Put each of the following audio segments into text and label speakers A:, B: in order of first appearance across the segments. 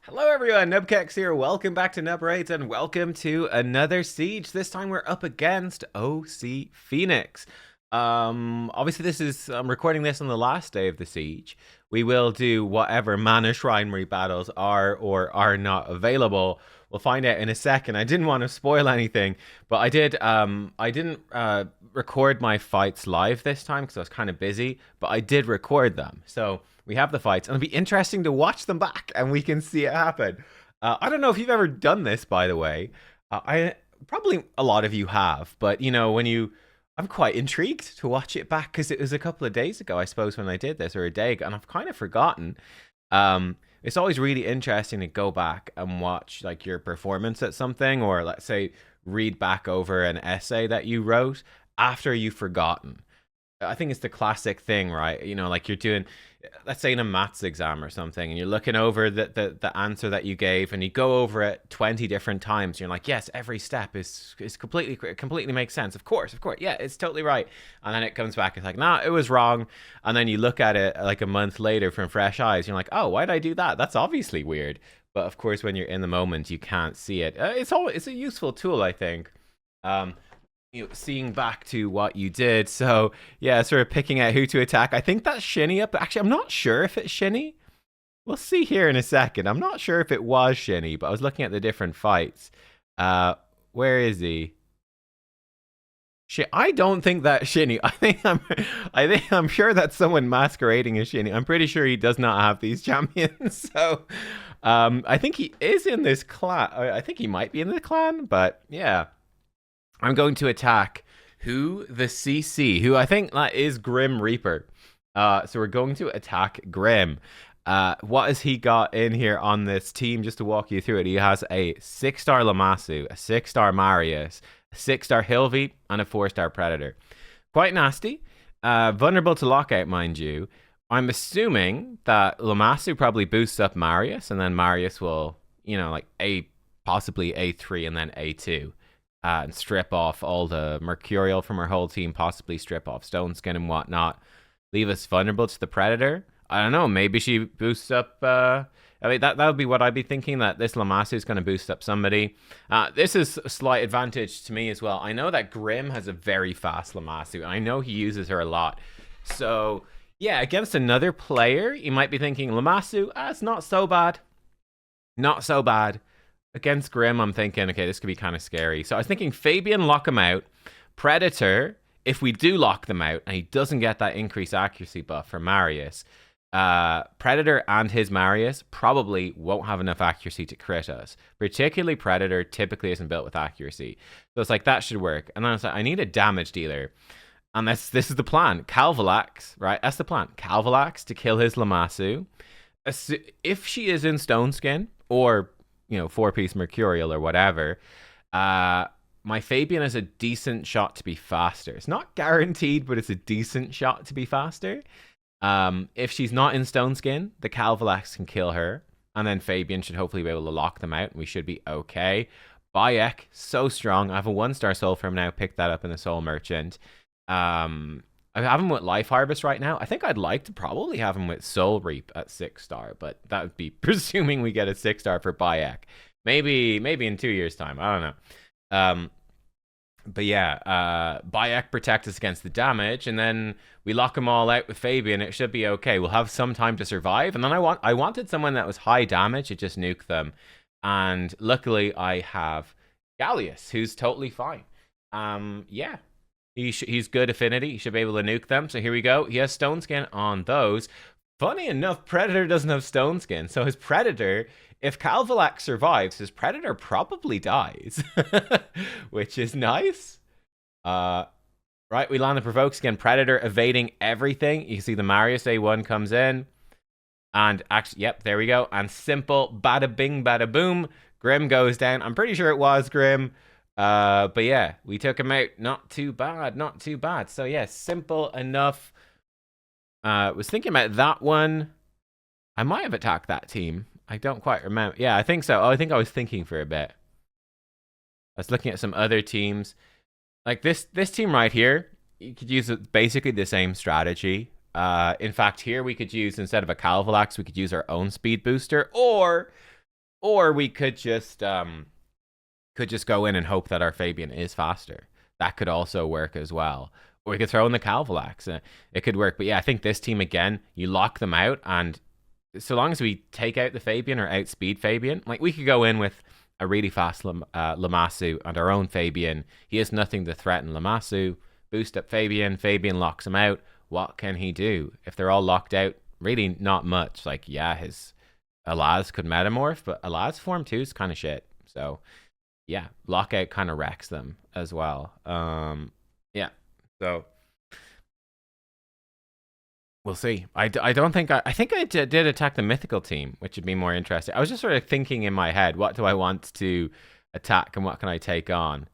A: Hello everyone, nubkeks here. Welcome back to Nub Raids and welcome to another siege. This time we're up against OC Phoenix. Obviously this is I'm recording this on the last day of the siege. We will do whatever mana shrine battles are or are not available. We'll find out in a second. I didn't want to spoil anything, but I didn't record my fights live this time because I was kind of busy, but I did record them. So we have the fights, and it'll be interesting to watch them back, and we can see it happen. I don't know if you've ever done this, by the way. I probably a lot of you have, but I'm quite intrigued to watch it back because it was a couple of days ago, I suppose, when I did this, or a day ago, and I've kind of forgotten. It's always really interesting to go back and watch like your performance at something, or let's say read back over an essay that you wrote after you've forgotten. I think it's the classic thing, right? Like you're doing, let's say in a maths exam or something, and you're looking over the answer that you gave, and you go over it 20 different times. You're like, yes, every step is completely makes sense. Of course, yeah, it's totally right. And then it comes back, it's like, nah, it was wrong. And then you look at it like a month later from fresh eyes. You're like, oh, why did I do that? That's obviously weird. But of course, when you're in the moment, you can't see it. It's a useful tool, I think. Seeing back to what you did. So yeah, sort of picking out who to attack. I think that's Shinny up. Actually, I'm not sure if it's Shinny. We'll see here in a second. I'm not sure if it was Shinny, but I was looking at the different fights. Where is he? Shit, I don't think that's Shinny. I think I'm sure that's someone masquerading as Shinny. I'm pretty sure he does not have these champions. So I think he is in this clan. I think he might be in the clan, but yeah. I'm going to attack the CC, who I think that is Grim Reaper. So we're going to attack Grim. What has he got in here on this team? Just to walk you through it, he has a 6-star Lamassu, a 6-star Marius, a 6-star Hilvi, and a 4-star Predator. Quite nasty. Vulnerable to lockout, mind you. I'm assuming that Lamassu probably boosts up Marius, and then Marius will, possibly A3 and then A2. And strip off all the Mercurial from our whole team, possibly strip off Stone Skin and whatnot. Leave us vulnerable to the Predator. I don't know, maybe she boosts up... that would be what I'd be thinking, that this Lamassu is going to boost up somebody. This is a slight advantage to me as well. I know that Grim has a very fast Lamassu, and I know he uses her a lot. So, yeah, against another player, you might be thinking, Lamassu, it's not so bad. Not so bad. Against Grim, I'm thinking, okay, this could be kind of scary. So I was thinking Fabian, lock him out. Predator, if we do lock them out, and he doesn't get that increased accuracy buff for Marius, Predator and his Marius probably won't have enough accuracy to crit us. Particularly Predator typically isn't built with accuracy. So it's like, that should work. And then I was like, I need a damage dealer. And this is the plan. Calvalax, right? That's the plan. Calvalax to kill his Lamassu. If she is in Stone Skin, or 4-piece Mercurial or whatever, my Fabian is a decent shot to be faster. It's not guaranteed, but it's a decent shot to be faster. If she's not in Stone Skin, the Calvalax can kill her, and then Fabian should hopefully be able to lock them out, and we should be okay. BAYEK, so strong. I have a 1-star Soul from now. Pick that up in the Soul Merchant. I have him with Life Harvest right now. I think I'd like to probably have him with Soul Reap at 6-star, but that would be presuming we get a 6-star for BAYEK. Maybe in 2 years' time. I don't know. But yeah, BAYEK protect us against the damage, and then we lock them all out with Fabian. It should be okay. We'll have some time to survive. And then I wanted someone that was high damage to just nuke them. And luckily, I have Gallius, who's totally fine. Yeah. He's good affinity. He should be able to nuke them. So here we go. He has Stone Skin on those. Funny enough, Predator doesn't have Stone Skin. So his Predator, if Calvalax survives, his Predator probably dies. Which is nice. Right, we land the Provoke Skin. Predator evading everything. You can see the Marius A1 comes in. And actually, yep, there we go. And simple, bada bing, bada boom. Grim goes down. I'm pretty sure it was Grim. But yeah, we took him out. Not too bad. So yeah, simple enough. Was thinking about that one. I might have attacked that team. I don't quite remember. Yeah, I think so. Oh, I think I was thinking for a bit. I was looking at some other teams. Like this team right here, you could use basically the same strategy. In fact, here we could use, instead of a Calvalax, we could use our own speed booster, or Or we could just go in and hope that our Fabian is faster. That could also work as well. Or we could throw in the Calvalax. It could work. But yeah, I think this team again, you lock them out, and so long as we take out the Fabian or outspeed Fabian, like we could go in with a really fast Lamassu and our own Fabian. He has nothing to threaten Lamassu. Boost up Fabian. Fabian locks him out. What can he do? If they're all locked out, really not much. Like, yeah, his Alaz could metamorph, but Alaz form 2 is kind of shit. So yeah, lockout kind of wrecks them as well. Yeah, so we'll see. I don't think I think I did attack the mythical team, which would be more interesting. I was just sort of thinking in my head, what do I want to attack and what can I take on?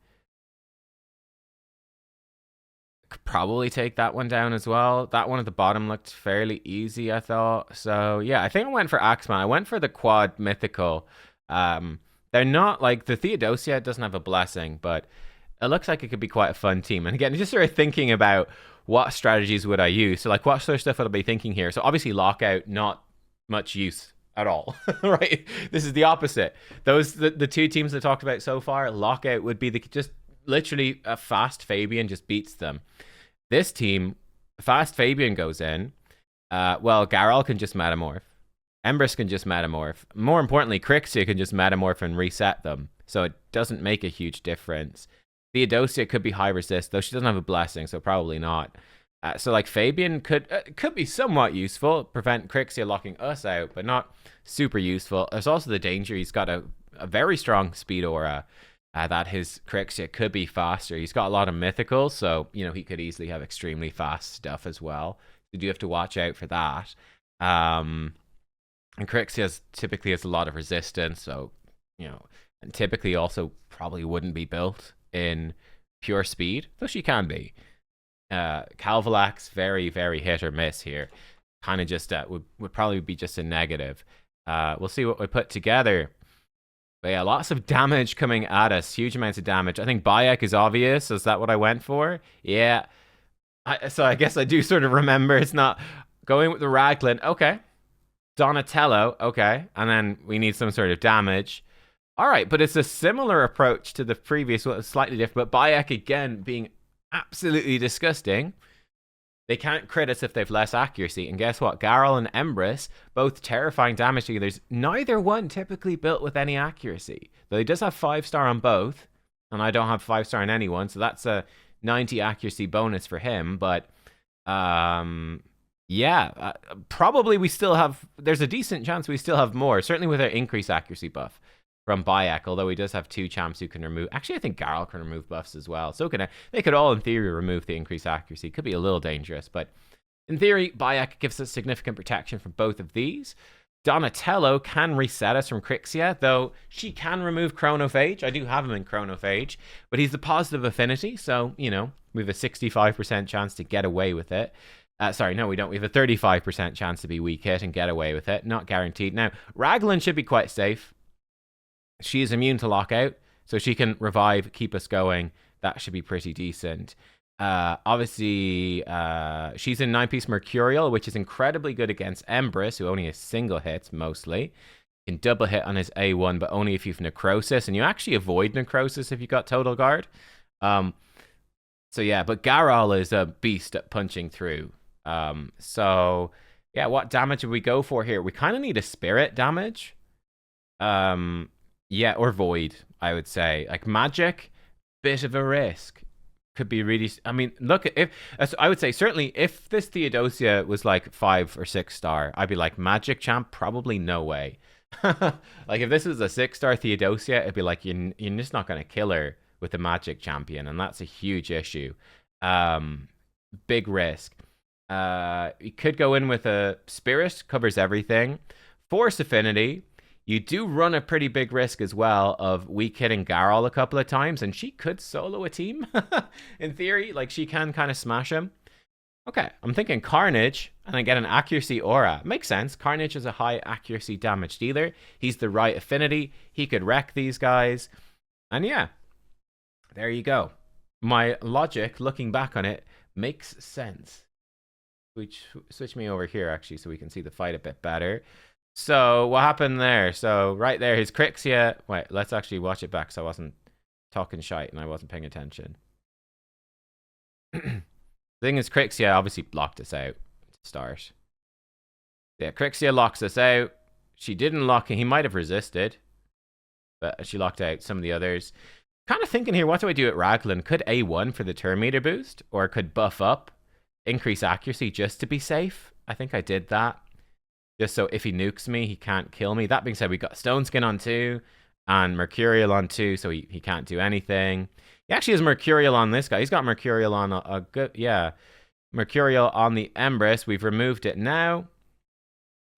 A: Could probably take that one down as well. That one at the bottom looked fairly easy, I thought. So yeah, I think I went for Axeman. I went for the quad mythical. They're not like the Theodosia doesn't have a blessing, but it looks like it could be quite a fun team. And again, just sort of thinking about what strategies would I use. So like what sort of stuff would I be thinking here? So obviously lockout, not much use at all, right? This is the opposite. The two teams I talked about so far, lockout would be the just literally a fast Fabian just beats them. This team, fast Fabian goes in. Well, Garol can just metamorph. Empress can just metamorph. More importantly, Crixia can just metamorph and reset them. So it doesn't make a huge difference. Theodosia could be high resist, though she doesn't have a blessing, so probably not. So like Fabian could be somewhat useful, prevent Crixia locking us out, but not super useful. There's also the danger he's got a very strong speed aura. That his Crixia could be faster. He's got a lot of mythicals, so you know he could easily have extremely fast stuff as well. You do have to watch out for that. And Crixia typically has a lot of resistance, so you know, and typically also probably wouldn't be built in pure speed, though she can be. Calvalax, very very hit or miss here. Kind of just would probably be just a negative. We'll see what we put together. But yeah, lots of damage coming at us. Huge amounts of damage. I think BAYEK is obvious. Is that what I went for? Yeah. So I guess I do sort of remember it's not going with the Raglan. Okay. Donatello. Okay. And then we need some sort of damage. All right. But it's a similar approach to the previous one. Slightly different. But BAYEK, again, being absolutely disgusting. They can't crit us if they've less accuracy. And guess what? Garol and Empress, both terrifying damage dealers, neither one typically built with any accuracy. Though he does have 5-star on both, and I don't have 5-star on anyone, so that's a 90 accuracy bonus for him. But, yeah, probably we still have, there's a decent chance we still have more, certainly with our increased accuracy buff from BAYEK, although he does have 2 champs who can remove. Actually, I think Garol can remove buffs as well. So can I. They could all, in theory, remove the increased accuracy. Could be a little dangerous, but in theory, BAYEK gives us significant protection from both of these. Donatello can reset us from Crixia, though she can remove Chronophage. I do have him in Chronophage, but he's the positive affinity, so, you know, we have a 65% chance to get away with it. Sorry, no, we don't. We have a 35% chance to be weak hit and get away with it. Not guaranteed. Now, Raglan should be quite safe. She is immune to lockout, so she can revive, keep us going. That should be pretty decent. Obviously, she's in 9-piece Mercurial, which is incredibly good against Empress, who only has single hits mostly. You can double hit on his A1, but only if you've Necrosis, and you actually avoid Necrosis if you've got Total Guard. So yeah, but Garol is a beast at punching through. So yeah, what damage would we go for here? We kind of need a spirit damage. Yeah, or void, I would say. Like magic, bit of a risk. Could be really. I mean, look, if I would say certainly if this Theodosia was like 5 or 6-star, I'd be like magic champ, probably no way. Like if this was a 6-star Theodosia, it'd be like you're just not gonna kill her with the magic champion, and that's a huge issue. Big risk. You could go in with a spirit, covers everything. Force affinity. You do run a pretty big risk as well of weak hitting Garol a couple of times, and she could solo a team, in theory. Like, she can kind of smash him. Okay, I'm thinking Carnage, and I get an accuracy aura. Makes sense. Carnage is a high accuracy damage dealer. He's the right affinity. He could wreck these guys. And yeah, there you go. My logic, looking back on it, makes sense. Switch me over here, actually, so we can see the fight a bit better. So what happened there? So right there, his Crixia. Wait, let's actually watch it back. So I wasn't talking shite and I wasn't paying attention. Thing is, Crixia obviously blocked us out to start. Yeah, Crixia locks us out. She didn't lock him. He might have resisted, but she locked out some of the others. Kind of thinking here, what do I do at Raglan? Could A1 for the turn meter boost, or could buff up, increase accuracy just to be safe? I think I did that. Just so if he nukes me, he can't kill me. That being said, we got Stone Skin on 2 and Mercurial on 2, so he can't do anything. He actually has Mercurial on this guy. He's got Mercurial on a good... Yeah. Mercurial on the Empress. We've removed it now.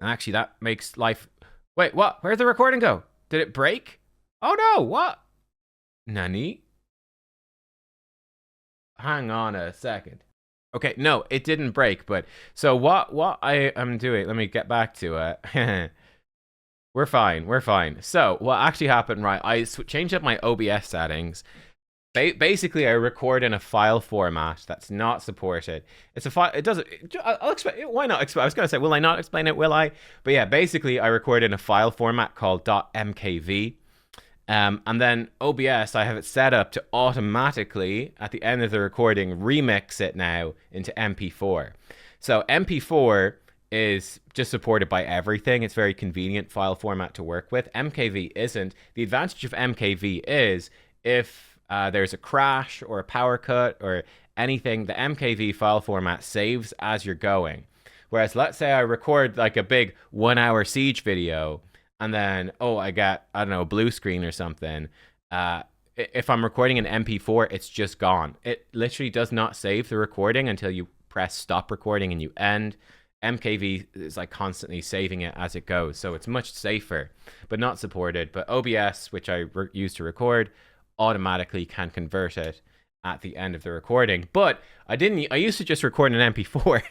A: Actually, that makes life... Wait, what? Where'd the recording go? Did it break? Oh, no. What? Nani? Hang on a second. Okay, no, it didn't break, but... So what I am doing... Let me get back to it. We're fine. So, what actually happened, right, I changed up my OBS settings. Basically, I record in a file format that's not supported. It's a file... It doesn't... I'll explain... Why not explain? I was going to say, will I not explain it? Will I? But yeah, basically, I record in a file format called .mkv. And then OBS, I have it set up to automatically, at the end of the recording, remix it now into MP4. So MP4 is just supported by everything. It's very convenient file format to work with. MKV isn't. The advantage of MKV is if there's a crash or a power cut or anything, the MKV file format saves as you're going. Whereas let's say I record like a big 1-hour siege video and then, I got, I don't know, a blue screen or something. If I'm recording an MP4, it's just gone. It literally does not save the recording until you press stop recording and you end. MKV is like constantly saving it as it goes, so it's much safer, but not supported. But OBS, which I use to record, automatically can convert it at the end of the recording. But I used to just record an MP4.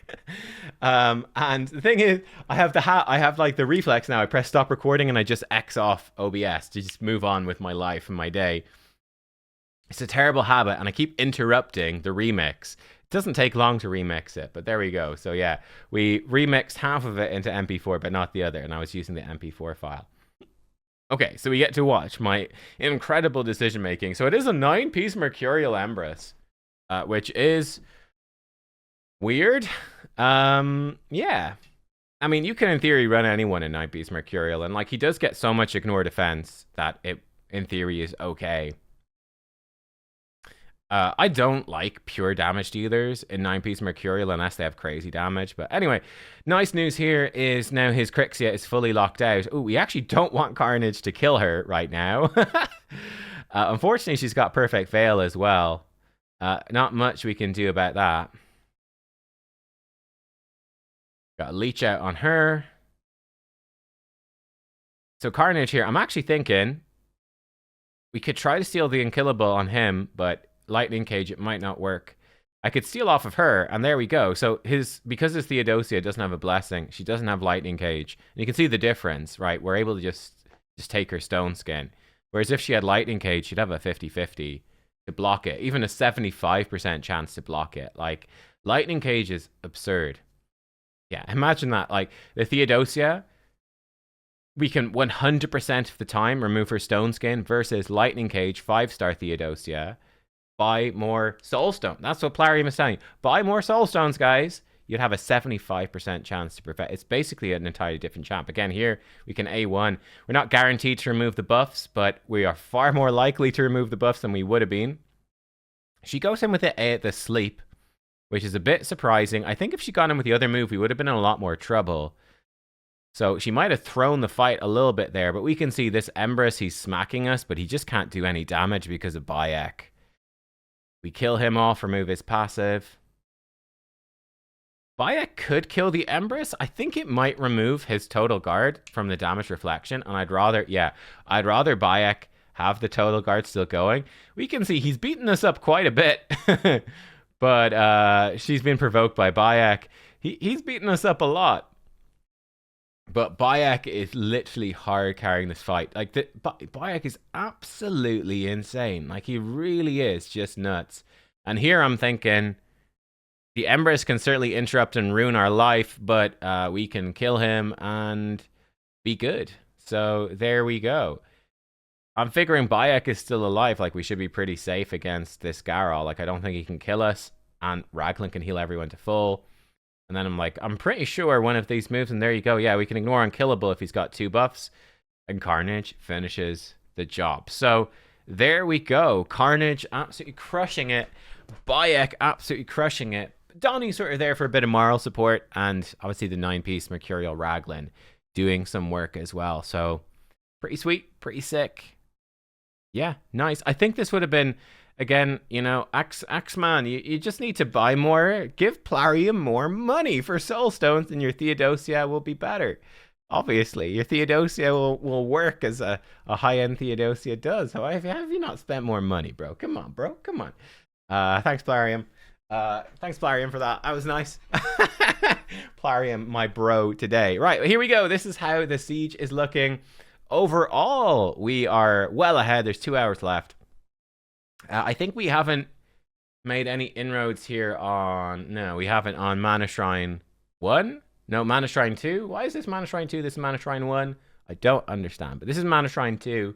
A: And the thing is, I have like the reflex now. I press stop recording and I just X off OBS to just move on with my life and my day. It's a terrible habit, and I keep interrupting the remix. It doesn't take long to remix it, but there we go. So yeah, we remixed half of it into MP4, but not the other, and I was using the MP4 file. Okay, so we get to watch my incredible decision making. So it is a 9-piece Mercurial Empress, which is weird. Yeah. I mean, you can in theory run anyone in 9-piece Mercurial, and like he does get so much ignore defense that it in theory is okay. I don't like pure damage dealers in 9-piece Mercurial unless they have crazy damage. But anyway, nice news here is now his Crixia is fully locked out. Oh, we actually don't want Carnage to kill her right now. Unfortunately, she's got Perfect Veil as well. Not much we can do about that. Got a Leech out on her. So Carnage here, I'm actually thinking we could try to steal the Unkillable on him, but Lightning Cage, it might not work. I could steal off of her, and there we go. So because his Theodosia doesn't have a blessing, she doesn't have Lightning Cage. And you can see the difference, right? We're able to just take her Stone Skin. Whereas if she had Lightning Cage, she'd have a 50-50 to block it. Even a 75% chance to block it. Like, Lightning Cage is absurd. Yeah, imagine that. Like, the Theodosia, we can 100% of the time remove her Stone Skin versus Lightning Cage, 5-star Theodosia. Buy more Soulstone. That's what Plarium is telling you. Buy more Soulstones, guys. You'd have a 75% chance to perfect. It's basically an entirely different champ. Again, here, we can A1. We're not guaranteed to remove the buffs, but we are far more likely to remove the buffs than we would have been. She goes in with the sleep, which is a bit surprising. I think if she got in with the other move, we would have been in a lot more trouble. So she might have thrown the fight a little bit there, but we can see this Empress, he's smacking us, but he just can't do any damage because of BAYEK. We kill him off, remove his passive. BAYEK could kill the Empress. I think it might remove his total guard from the damage reflection, and I'd rather BAYEK have the total guard still going. We can see he's beaten us up quite a bit, but she's been provoked by BAYEK. He's beaten us up a lot. But BAYEK is literally hard carrying this fight. Like, BAYEK is absolutely insane. Like, he really is just nuts. And here I'm thinking, the Empress can certainly interrupt and ruin our life, but we can kill him, and be good. So there we go. I'm figuring Bayek is still alive. Like, we should be pretty safe against this Garol. Like, I don't think he can kill us. And Raglan can heal everyone to full. And then I'm like, I'm pretty sure one of these moves, and there you go. Yeah, we can ignore Unkillable if he's got 2 buffs. And Carnage finishes the job. So there we go. Carnage absolutely crushing it. Bayek absolutely crushing it. Donnie's sort of there for a bit of moral support. And obviously the 9-piece Mercurial Raglan doing some work as well. So pretty sweet, pretty sick. Yeah, nice. I think this would have been, again, you know, Axeman, you just need to buy more. Give Plarium more money for Soul Stones, and your Theodosia will be better. Obviously, your Theodosia will work as a high-end Theodosia does. So have you not spent more money, bro? Come on, bro. Come on. Thanks, Plarium. Thanks, Plarium, for that. That was nice. Plarium, my bro, today. Right, here we go. This is how the siege is looking. Overall, we are well ahead. There's 2 hours left. I think we haven't made any inroads here on... No, we haven't on Mana Shrine 1. No, Mana Shrine 2. Why is this Mana Shrine 2? This is Mana Shrine 1. I don't understand. But this is Mana Shrine 2.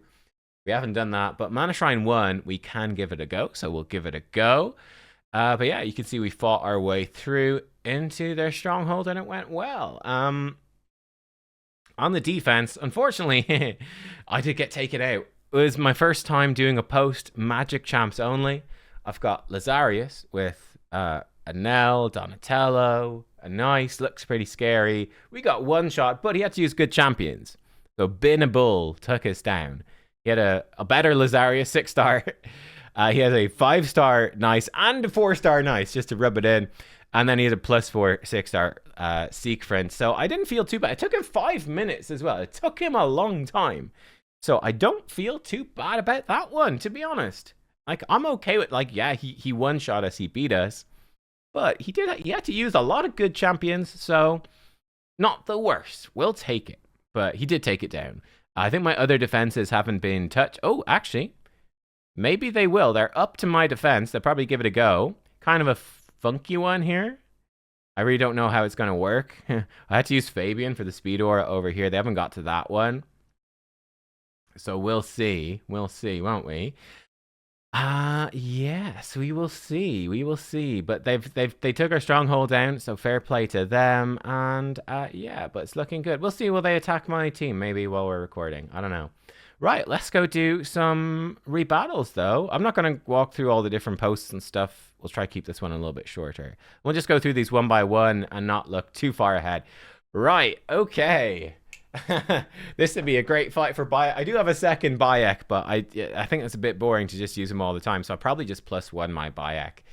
A: We haven't done that. But Mana Shrine 1, we can give it a go. So we'll give it a go. But yeah, you can see we fought our way through into their stronghold, and it went well. On the defense, unfortunately, I did get taken out. It was my first time doing a post Magic Champs only. I've got Lazarius with Anel, Donatello, a nice, looks pretty scary. We got one shot, but he had to use good champions. So Bin a Bull took us down. He had a better Lazarius, 6-star. He has a 5-star nice and a 4-star nice, just to rub it in. And then he had a +4 6-star Siegfried. So I didn't feel too bad. It took him 5 minutes as well. It took him a long time. So I don't feel too bad about that one, to be honest. Like, I'm okay with, like, yeah, he one-shot us, he beat us. But he had to use a lot of good champions, so not the worst. We'll take it. But he did take it down. I think my other defenses haven't been touched. Oh, actually, maybe they will. They're up to my defense. They'll probably give it a go. Kind of a funky one here. I really don't know how it's going to work. I had to use Fabian for the speed aura over here. They haven't got to that one. So we'll see. We'll see, won't we? Yes, we will see. We will see. But they took our stronghold down, so fair play to them. And yeah, but it's looking good. We'll see. Will they attack my team? Maybe while we're recording. I don't know. Right, let's go do some rebattles, though. I'm not going to walk through all the different posts and stuff. We'll try to keep this one a little bit shorter. We'll just go through these one by one and not look too far ahead. Right, okay. This would be a great fight for Bayek. I do have a second Bayek, but I think it's a bit boring to just use him all the time. So I'll probably just +1 my Bayek.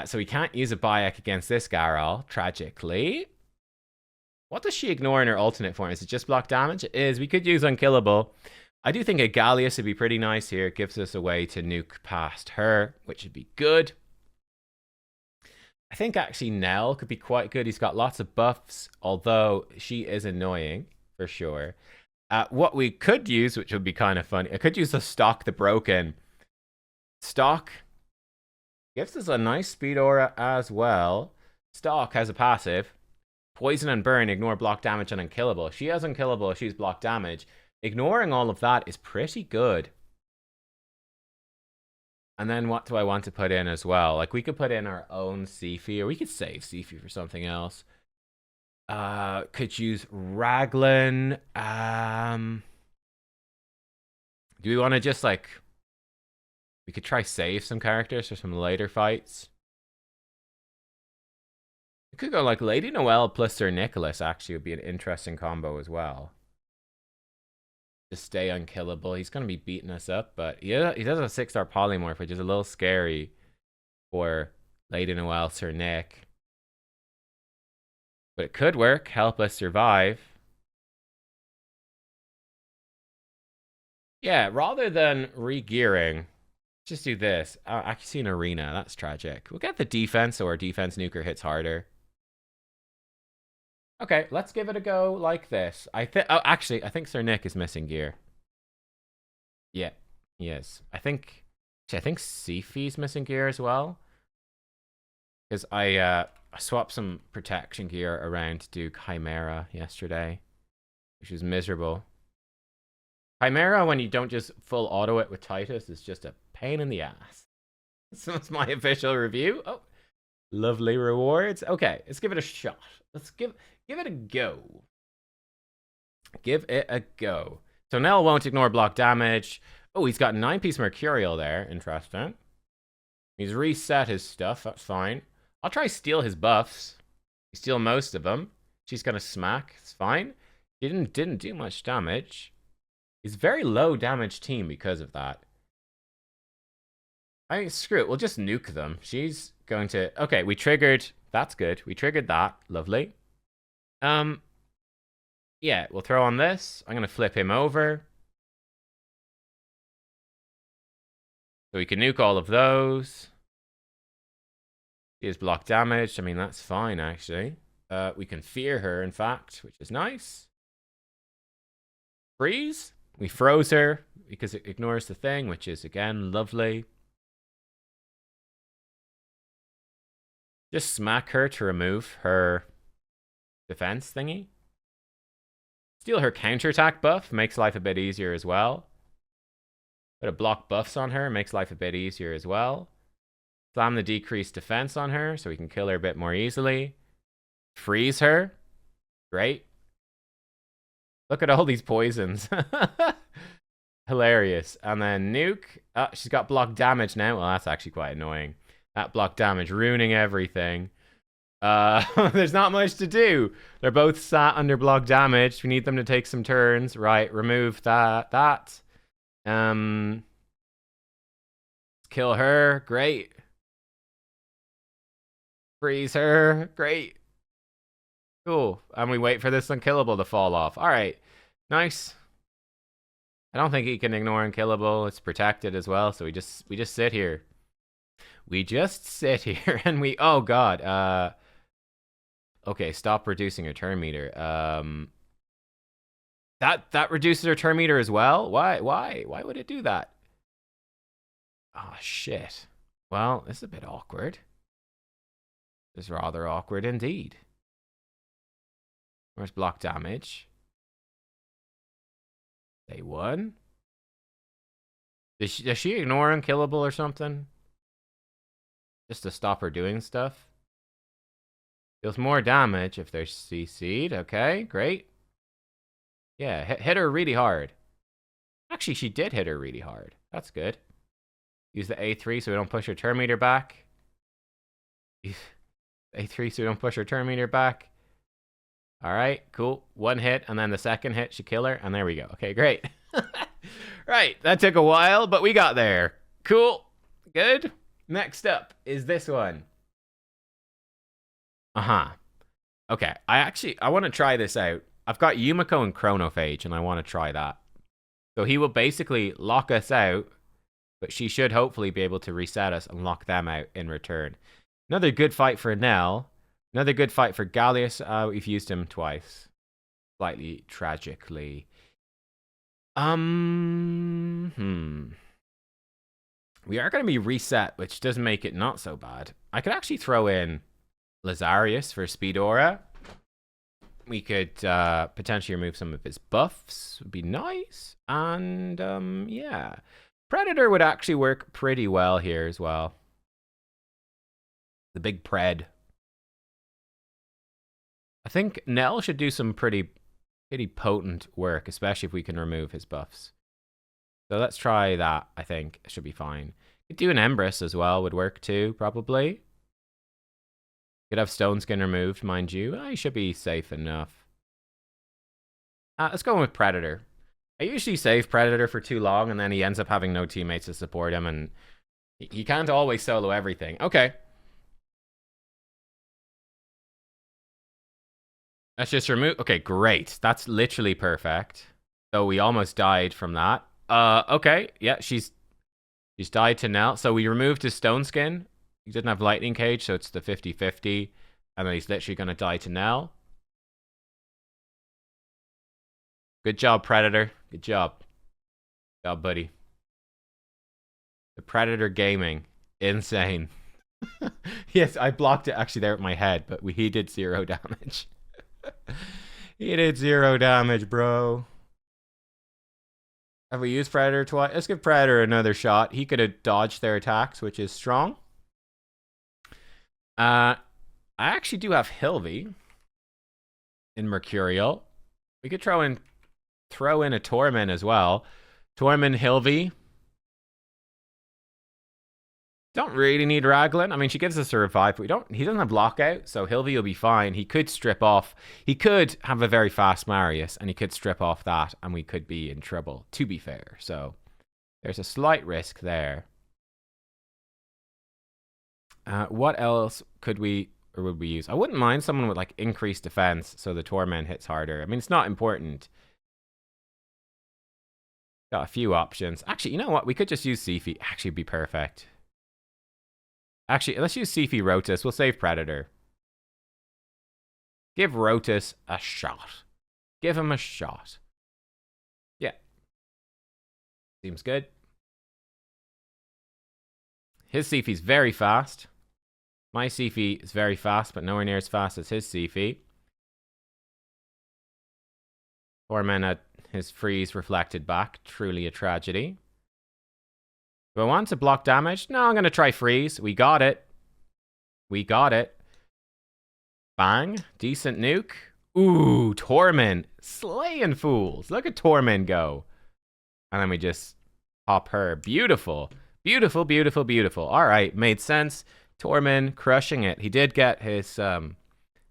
A: So we can't use a Bayek against this Garol, tragically. What does she ignore in her alternate form? Is it just block damage? It is. We could use Unkillable. I do think a Gallius would be pretty nice here. It gives us a way to nuke past her, which would be good. I think actually Nell could be quite good. He's got lots of buffs, although she is annoying for sure. What we could use, which would be kind of funny, I could use the Stock the Broken. Stock gives us a nice speed aura as well. Stock has a passive. Poison and Burn, ignore block damage and Unkillable. She has Unkillable, she's block damage. Ignoring all of that is pretty good. And then what do I want to put in as well? Like, we could put in our own Sifi, or we could save Sifi for something else. Could use Raglan. Do we want to just, like... We could try save some characters for some later fights. We could go, like, Lady Noelle plus Sir Nicholas, actually, would be an interesting combo as well. Just stay unkillable. He's going to be beating us up, but he does have a 6-star polymorph, which is a little scary for Lady Noelle, Sir Nick. But it could work, help us survive. Yeah, rather than re-gearing, just do this. I can see an arena. That's tragic. We'll get the defense, so our defense nuker hits harder. Okay, let's give it a go like this. Actually, I think Sir Nick is missing gear. Yeah, he is. I think Sifi's missing gear as well. Because I swapped some protection gear around to do Chimera yesterday. which is miserable. Chimera, when you don't just full auto it with Titus, is just a pain in the ass. So that's my official review. Oh, lovely rewards. Okay, let's give it a shot. Let's give it a go. Give it a go. So Nell won't ignore block damage. Oh, he's got 9-piece Mercurial there. Interesting. He's reset his stuff. That's fine. I'll try steal his buffs. We steal most of them. She's gonna smack. It's fine. He didn't do much damage. He's very low damage team because of that. I mean, screw it. We'll just nuke them. She's going to... Okay, we triggered... That's good. We triggered that. Lovely. Yeah, we'll throw on this. I'm going to flip him over. So we can nuke all of those. He is block damaged. I mean, that's fine, actually. We can fear her, in fact, which is nice. Freeze. We froze her because it ignores the thing, which is, again, lovely. Just smack her to remove her defense thingy. Steal her counterattack buff, makes life a bit easier as well. Put a block buffs on her, makes life a bit easier as well. Slam the decreased defense on her so we can kill her a bit more easily. Freeze her. Great. Look at all these poisons. Hilarious. And then nuke. Oh, she's got block damage now. Well, that's actually quite annoying. That block damage, ruining everything. There's not much to do. They're both sat under block damage. We need them to take some turns. Right, remove that. Kill her. Great. Freeze her. Great. Cool. And we wait for this unkillable to fall off. All right. Nice. I don't think he can ignore unkillable. It's protected as well, so we just sit here. We just sit here and we... Oh, God. Okay, stop reducing her turn meter. That reduces her turn meter as well? Why would it do that? Oh, shit. Well, this is a bit awkward. This is rather awkward indeed. Where's block damage? Day 1. Does she ignore unkillable or something? Just to stop her doing stuff. Deals more damage if they're CC'd. Okay, great. Yeah, hit her really hard. Actually, she did hit her really hard. That's good. Use the A3 so we don't push her turn meter back. Use A3 so we don't push her turn meter back. Alright, cool. One hit, and then the second hit should kill her, and there we go. Okay, great. Right, that took a while, but we got there. Cool. Good. Next up is this one. Okay, I want to try this out. I've got Yumiko and Chronophage, and I want to try that. So he will basically lock us out, but she should hopefully be able to reset us and lock them out in return. Another good fight for Nell. Another good fight for Gallius. We've used him twice. Slightly tragically. We are going to be reset, which does make it not so bad. I could actually throw in Lazarius for Speed Aura. We could potentially remove some of his buffs. Would be nice. And, yeah. Predator would actually work pretty well here as well. The big Pred. I think Nell should do some pretty potent work, especially if we can remove his buffs. So let's try that, I think. It should be fine. Could do an Empress as well, would work too, probably. Could have Stone Skin removed, mind you. He should be safe enough. Let's go with Predator. I usually save Predator for too long, and then he ends up having no teammates to support him, and he can't always solo everything. Okay. Let's just remove... Okay, great. That's literally perfect. So we almost died from that. Okay. Yeah, she's died to Nell. So we removed his Stone Skin. He didn't have Lightning Cage, so it's the 50-50. And then he's literally going to die to Nell. Good job, Predator. Good job. Good job, buddy. The Predator Gaming. Insane. Yes, I blocked it actually there with my head, but he did 0 damage. He did 0 damage, bro. Have we used Predator twice? Let's give Predator another shot. He could have dodged their attacks, which is strong. I actually do have Hilvy in Mercurial. We could throw in a Torment as well. Torment, Hilvy. Don't really need Raglan. I mean, she gives us a revive, but he doesn't have lockout, so Hilvy will be fine. He could strip off. He could have a very fast Marius, and he could strip off that, and we could be in trouble, to be fair. So there's a slight risk there. What else could we or would we use? I wouldn't mind someone with like increased defense, so the Torment hits harder. I mean, it's not important. Got a few options. Actually, you know what? We could just use Sifi. Actually, it'd be perfect. Actually, let's use Sifi Rotus. We'll save Predator. Give Rotus a shot. Give him a shot. Yeah. Seems good. His Sifi's very fast. My Sifi is very fast, but nowhere near as fast as his Sifi. Torment, his freeze reflected back. Truly a tragedy. Do I want to block damage? No, I'm going to try freeze. We got it. We got it. Bang. Decent nuke. Ooh, Torment. Slaying fools. Look at Torment go. And then we just pop her. Beautiful. Beautiful, beautiful, beautiful. All right, made sense. Torment crushing it. He did get his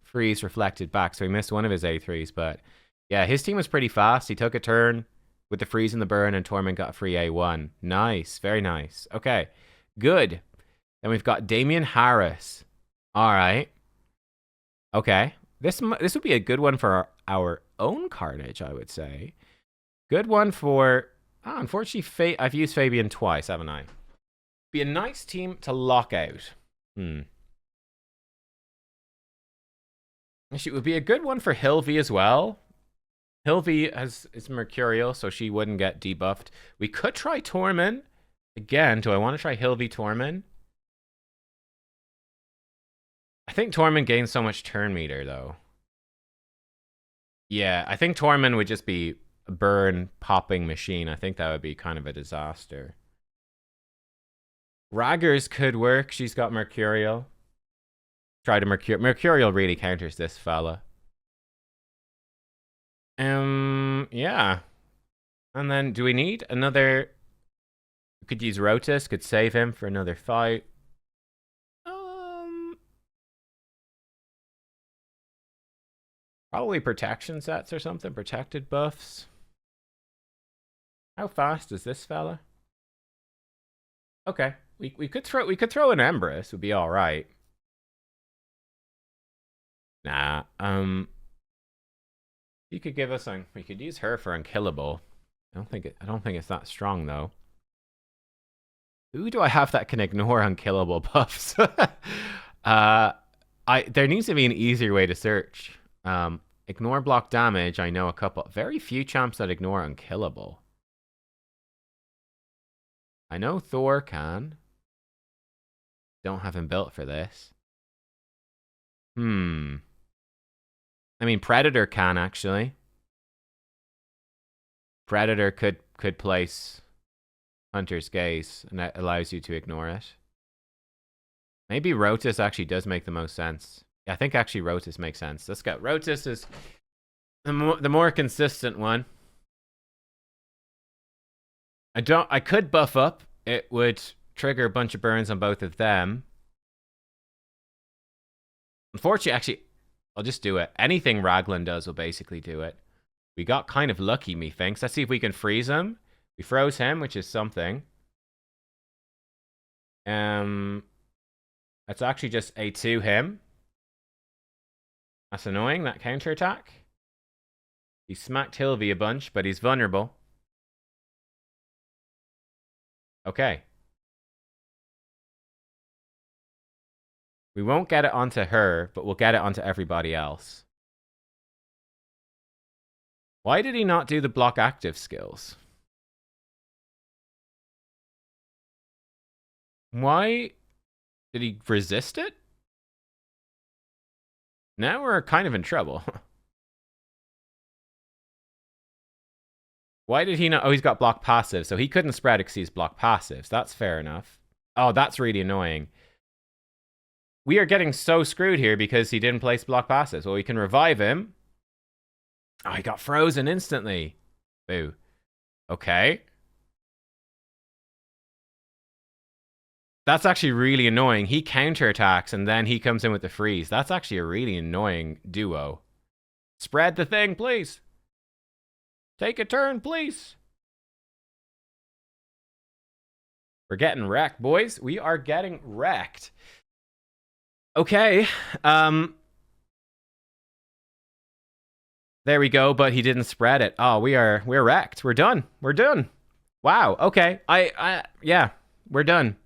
A: freeze reflected back, so he missed one of his A3s. But yeah, his team was pretty fast. He took a turn with the freeze and the burn, and Torment got a free A1. Nice. Very nice. Okay. Good. Then we've got Damian Harris. All right. Okay. This would be a good one for our own Carnage, I would say. Good one for... Oh, unfortunately, I've used Fabian twice, haven't I? Be a nice team to lock out. Actually, it would be a good one for Hilvy as well. Hilvy is Mercurial, so she wouldn't get debuffed. We could try Torment. Again, do I want to try Hilvy Torment? I think Torment gains so much turn meter, though. Yeah, I think Torment would just be a burn popping machine. I think that would be kind of a disaster. Raggers could work. She's got Mercurial. Try to Mercurial really counters this fella. Yeah. And then, do we need another... We could use Rotus, could save him for another fight. Probably protection sets or something, protected buffs. How fast is this fella? Okay, we could throw an Empress, would be all right. Nah, you could give us we could use her for unkillable. I don't think it's that strong though. Who do I have that can ignore unkillable buffs? There needs to be an easier way to search. Ignore block damage. I know a couple. Very few champs that ignore unkillable. I know Thor can. Don't have him built for this. I mean, Predator can actually. Predator could place Hunter's Gaze, and that allows you to ignore it. Maybe Rotus actually does make the most sense. Yeah, I think actually Rotus makes sense. Let's go. Rotus is the more consistent one. I could buff up. It would trigger a bunch of burns on both of them. Unfortunately, actually, I'll just do it. Anything Raglan does will basically do it. We got kind of lucky, methinks. Let's see if we can freeze him. We froze him, which is something. Let's actually just A2 him. That's annoying, that counterattack. He smacked Hilvy a bunch, but he's vulnerable. Okay. We won't get it onto her, but we'll get it onto everybody else. Why did he not do the block active skills? Why did he resist it? Now we're kind of in trouble. Why did he not? Oh, he's got block passive, so he couldn't spread because he's block passives. That's fair enough. Oh, that's really annoying. We are getting so screwed here because he didn't place block passives. Well, we can revive him. Oh, he got frozen instantly. Boo. Okay. That's actually really annoying. He counterattacks and then he comes in with the freeze. That's actually a really annoying duo. Spread the thing, please. Take a turn, please. We're getting wrecked, boys. We are getting wrecked. Okay. There we go, but he didn't spread it. Oh, we're wrecked. We're done. We're done. Wow. Okay. Yeah, we're done.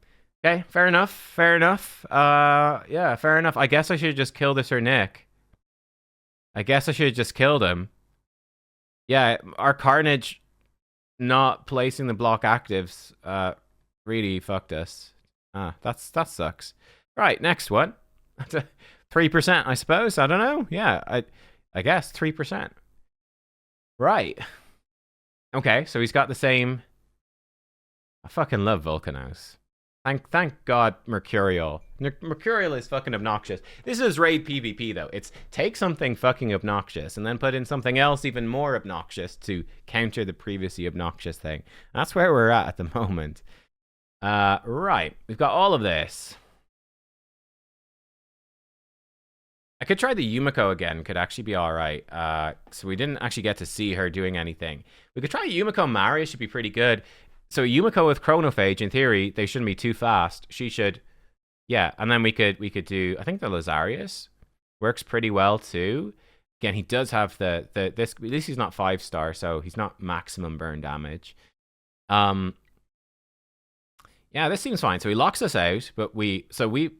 A: Okay, fair enough. Fair enough. Yeah, fair enough. I guess I should just kill this or Nick. I guess I should have just killed him. Yeah, our Carnage not placing the block actives really fucked us. That sucks. Right, next one. 3%, I suppose. I don't know. Yeah, I guess 3%. Right. Okay, so he's got the same. I fucking love Volcanos. Thank God Mercurial. Mercurial is fucking obnoxious. This is raid PvP though. It's take something fucking obnoxious and then put in something else even more obnoxious to counter the previously obnoxious thing. That's where we're at the moment. Right. We've got all of this. I could try the Yumiko again. Could actually be alright. So we didn't actually get to see her doing anything. We could try Yumiko Maria. Should be pretty good. So Yumiko with Chronophage, in theory, they shouldn't be too fast. She should, yeah. And then we could do. I think the Lazarius works pretty well too. Again, he does have this. At least he's not 5-star, so he's not maximum burn damage. Yeah, this seems fine. So he locks us out, but we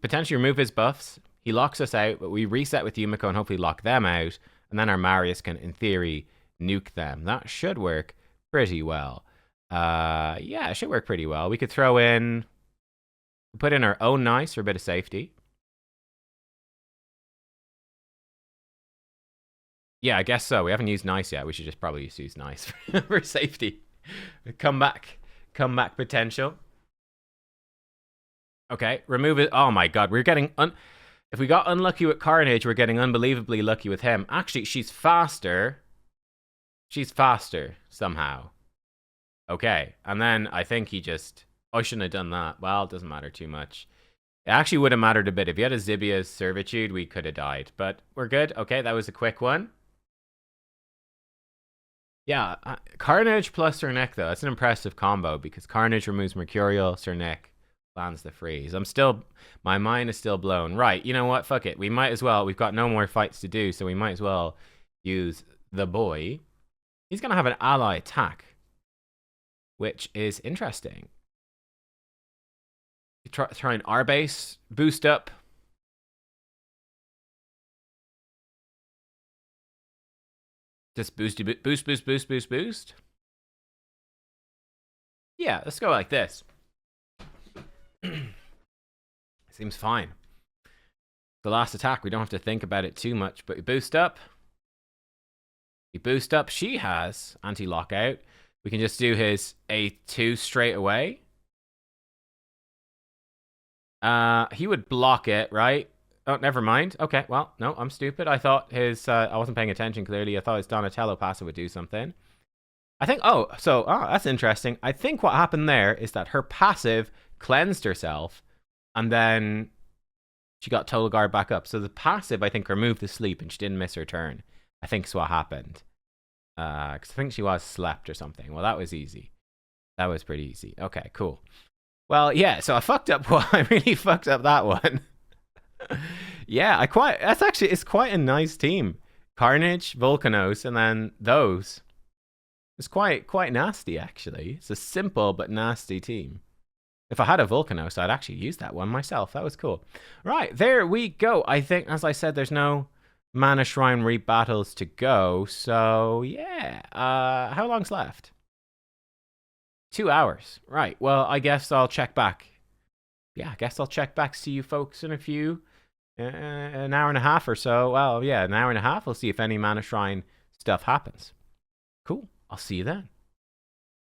A: potentially remove his buffs. He locks us out, but we reset with Yumiko and hopefully lock them out, and then our Marius can, in theory, nuke them. That should work pretty well. Yeah, it should work pretty well. We could throw in, put in our own Nice for a bit of safety. Yeah, I guess so. We haven't used Nice yet. We should just probably use Nice for safety. Comeback potential. Okay, remove it. Oh my god, we're getting if we got unlucky with Carnage, we're getting unbelievably lucky with him. Actually, she's faster. She's faster somehow. Okay, and then I think he just... I shouldn't have done that. Well, it doesn't matter too much. It actually would have mattered a bit. If he had a Zibia's Servitude, we could have died. But we're good. Okay, that was a quick one. Yeah, Carnage plus Cernek, though. That's an impressive combo because Carnage removes Mercurial, Cernek lands the freeze. My mind is still blown. Right, you know what? Fuck it. We might as well. We've got no more fights to do, so we might as well use the boy. He's going to have an ally attack, which is interesting. Try an R base, boost up. Just boost. Yeah, let's go like this. Seems fine. The last attack, we don't have to think about it too much, but we boost up. She has anti-lockout. We can just do his A2 straight away. He would block it, right? Oh, never mind. Okay, well, no, I'm stupid. I thought his, I wasn't paying attention clearly. I thought his Donatello passive would do something. I think, that's interesting. I think what happened there is that her passive cleansed herself, and then she got Total Guard back up. So the passive, I think, removed the sleep, and she didn't miss her turn. I think is what happened. Because I think she was slept or something. Well, that was easy. That was pretty easy. Okay, cool. Well, yeah, so I fucked up one. I really fucked up that one. Yeah, it's quite a nice team. Carnage, Volcanos, and then those. It's quite nasty, actually. It's a simple but nasty team. If I had a Volcanos, I'd actually use that one myself. That was cool. Right, there we go. I think, as I said, there's no Mana Shrine Reap battles to go. So, yeah. How long's left? 2 hours. Right, well, I guess I'll check back. Yeah, I guess I'll check back. See you folks in a few... an hour and a half or so. Well, yeah, an hour and a half. We'll see if any Mana Shrine stuff happens. Cool. I'll see you then.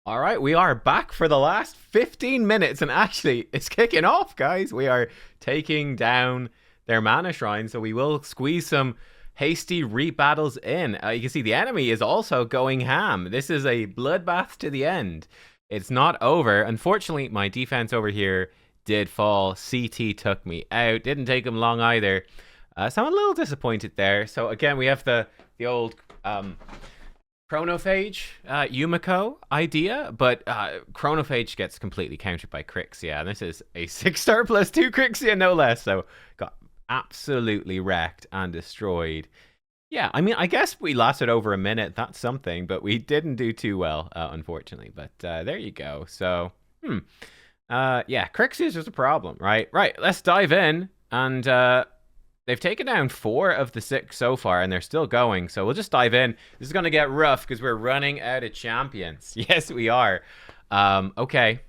A: All right, we are back for the last 15 minutes, and actually, it's kicking off, guys. We are taking down their mana shrine, so we will squeeze some hasty rebattles in. You can see the enemy is also going ham. This is a bloodbath to the end. It's not over. Unfortunately, my defense over here did fall. CT took me out. Didn't take him long either. So I'm a little disappointed there. So again, we have the old Chronophage, Yumiko idea, but Chronophage gets completely countered by Crixia. And this is a 6-star plus 2 Crixia, no less. So got absolutely wrecked and destroyed. Yeah, I mean, I guess we lasted over a minute. That's something, but we didn't do too well, unfortunately. But there you go. So, yeah, Crixia is just a problem, right? Right, let's dive in. And they've taken down 4 of the 6 so far, and they're still going. So we'll just dive in. This is going to get rough because we're running out of champions. Yes, we are. Okay.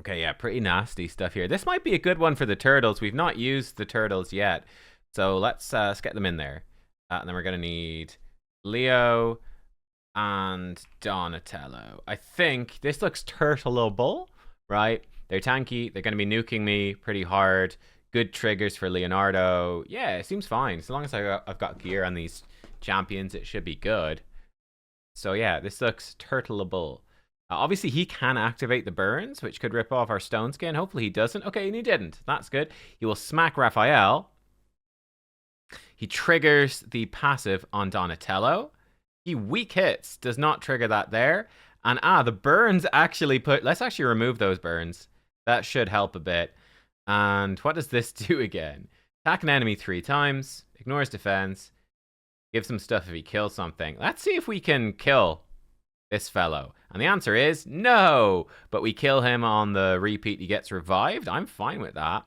A: Okay, yeah, pretty nasty stuff here. This might be a good one for the turtles. We've not used the turtles yet. So let's get them in there. And then we're going to need Leo and Donatello. I think this looks turtleable, right? They're tanky. They're going to be nuking me pretty hard. Good triggers for Leonardo. Yeah, it seems fine. As long as I've got gear on these champions, it should be good. So yeah, this looks turtleable. Obviously, he can activate the burns, which could rip off our stone skin. Hopefully he doesn't. Okay, and he didn't. That's good. He will smack Raphael. He triggers the passive on Donatello. He weak hits. Does not trigger that there. And the burns actually put... Let's actually remove those burns. That should help a bit. And what does this do again? Attack an enemy 3 times. Ignores defense. Gives him stuff if he kills something. Let's see if we can kill this fellow. And the answer is no. But we kill him on the repeat. He gets revived. I'm fine with that.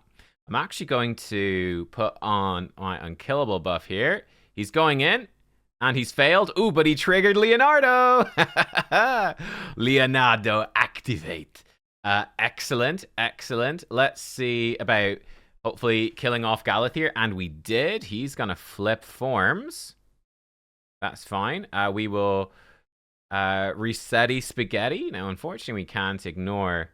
A: I'm actually going to put on my unkillable buff here. He's going in. And he's failed. Ooh, but he triggered Leonardo. Leonardo, activate. Excellent, excellent. Let's see about hopefully killing off Galathier. And we did. He's going to flip forms. That's fine. We will resetty Spaghetti. Now, unfortunately, we can't ignore